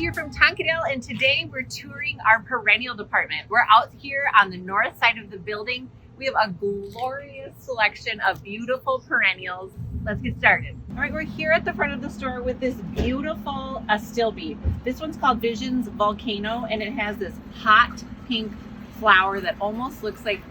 here from Tonkadale, and today we're touring our perennial department. We're out here on the north side of the building. We have a glorious selection of beautiful perennials. Let's get started. All right, we're here at the front of the store with this beautiful astilbe. This one's called Vision's Volcano, and it has this hot pink flower that almost looks like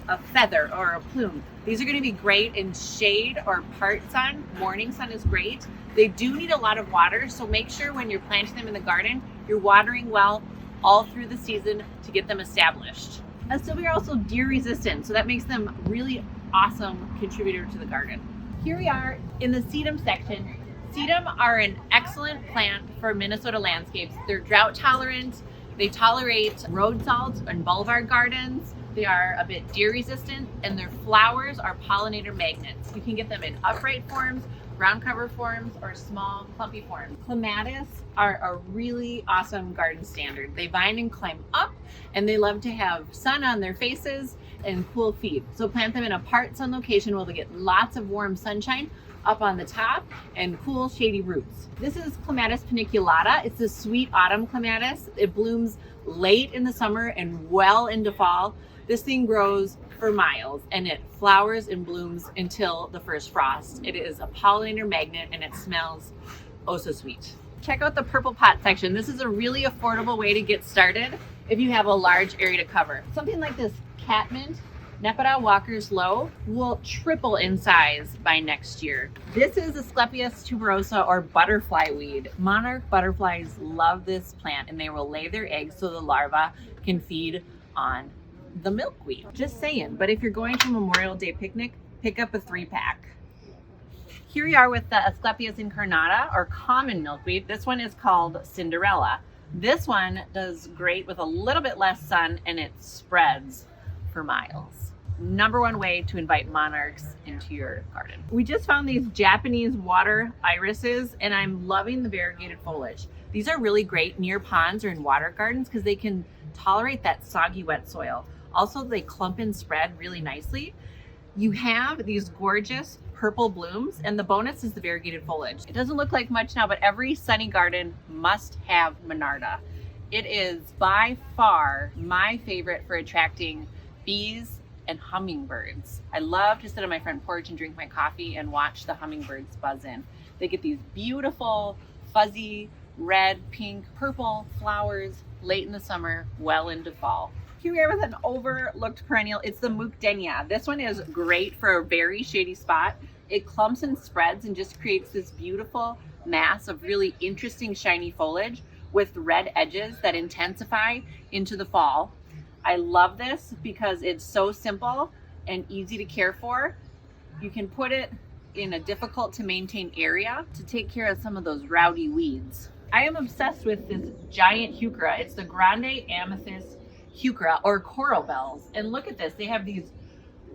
a feather or a plume. These are going to be great in shade or part sun. Morning sun is great. They do need a lot of water, so make sure when you're planting them in the garden, you're watering well all through the season to get them established. Astilbe are also deer resistant, so that makes them really awesome contributor to the garden. Here we are in the sedum section. Sedum are an excellent plant for Minnesota landscapes. They're drought tolerant. They tolerate road salt and boulevard gardens. They are a bit deer resistant, and their flowers are pollinator magnets. You can get them in upright forms, ground cover forms, or small clumpy forms. Clematis are a really awesome garden standard. They vine and climb up, and they love to have sun on their faces and cool feet. So plant them in a part sun location where they get lots of warm sunshine up on the top and cool shady roots. This is Clematis Paniculata. It's a sweet autumn clematis. It blooms late in the summer and well into fall. This thing grows for miles, and it flowers and blooms until the first frost. It is a pollinator magnet, and it smells oh so sweet. Check out the purple pot section. This is a really affordable way to get started if you have a large area to cover. Something like this catmint, Nepeta Walker's Low, will triple in size by next year. This is Asclepios Tuberosa, or butterfly weed. Monarch butterflies love this plant, and they will lay their eggs so the larvae can feed on the milkweed. Just saying, but if you're going to a Memorial Day picnic, pick up a 3-pack. Here we are with the Asclepios Incarnata, or common milkweed. This one is called Cinderella. This one does great with a little bit less sun, and it spreads for miles. Number one way to invite monarchs into your garden. We just found these Japanese water irises, and I'm loving the variegated foliage. These are really great near ponds or in water gardens because they can tolerate that soggy wet soil. Also, they clump and spread really nicely. You have these gorgeous purple blooms, and the bonus is the variegated foliage. It doesn't look like much now, but every sunny garden must have Monarda. It is by far my favorite for attracting bees and hummingbirds. I love to sit on my front porch and drink my coffee and watch the hummingbirds buzz in. They get these beautiful, fuzzy, red, pink, purple flowers late in the summer, well into fall. Here we are with an overlooked perennial. It's the Mook Denia. This one is great for a very shady spot. It clumps and spreads and just creates this beautiful mass of really interesting shiny foliage with red edges that intensify into the fall. I love this because it's so simple and easy to care for. You can put it in a difficult to maintain area to take care of some of those rowdy weeds. I am obsessed with this giant heuchera. It's the Grande Amethyst heuchera, or coral bells. And look at this. They have these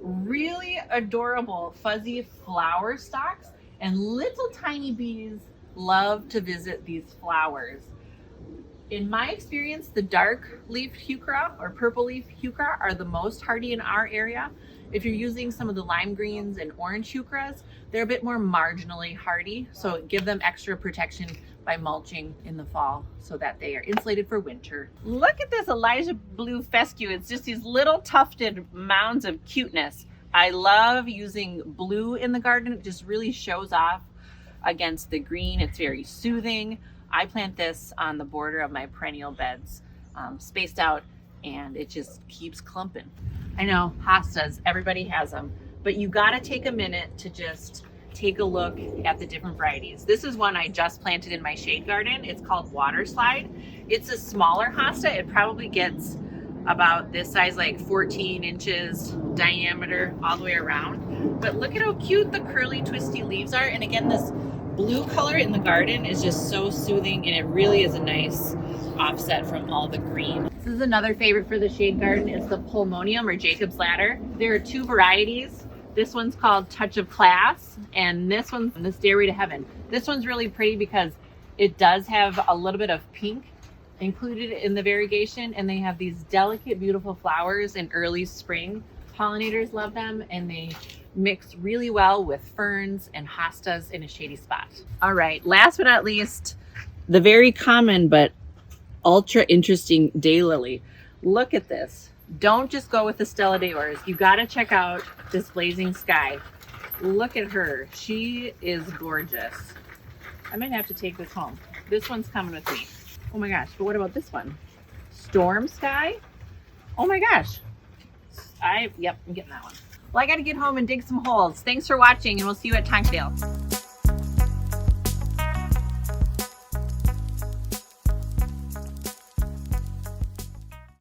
really adorable fuzzy flower stalks, and little tiny bees love to visit these flowers. In my experience, the dark leafed heuchera or purple leaf heuchera are the most hardy in our area. If you're using some of the lime greens and orange heucheras, they're a bit more marginally hardy, so give them extra protection by mulching in the fall so that they are insulated for winter. Look at this Elijah blue fescue. It's just these little tufted mounds of cuteness. I love using blue in the garden. It just really shows off against the green. It's very soothing. I plant this on the border of my perennial beds, spaced out, and it just keeps clumping. I know, hostas, everybody has them, but you gotta take a minute to just take a look at the different varieties. This is one I just planted in my shade garden. It's called Water Slide. It's a smaller hosta. It probably gets about this size, like 14 inches diameter all the way around. But look at how cute the curly twisty leaves are. And again, this blue color in the garden is just so soothing, and it really is a nice offset from all the green. This is another favorite for the shade garden. It's the Pulmonium, or Jacob's Ladder. There are 2 varieties. This one's called Touch of Class, and this one's the Stairway to Heaven. This one's really pretty because it does have a little bit of pink included in the variegation, and they have these delicate, beautiful flowers in early spring. Pollinators love them, and they mix really well with ferns and hostas in a shady spot. All right, last but not least, the very common but ultra interesting daylily. Look at this. Don't just go with the Stella d'Ors. You got to check out this blazing sky. Look at her. She is gorgeous. I might have to take this home. This one's coming with me. Oh my gosh. But what about this one? Storm sky? Oh my gosh. Yep, I'm getting that one. Well, I got to get home and dig some holes. Thanks for watching, and we'll see you at Tonkadale.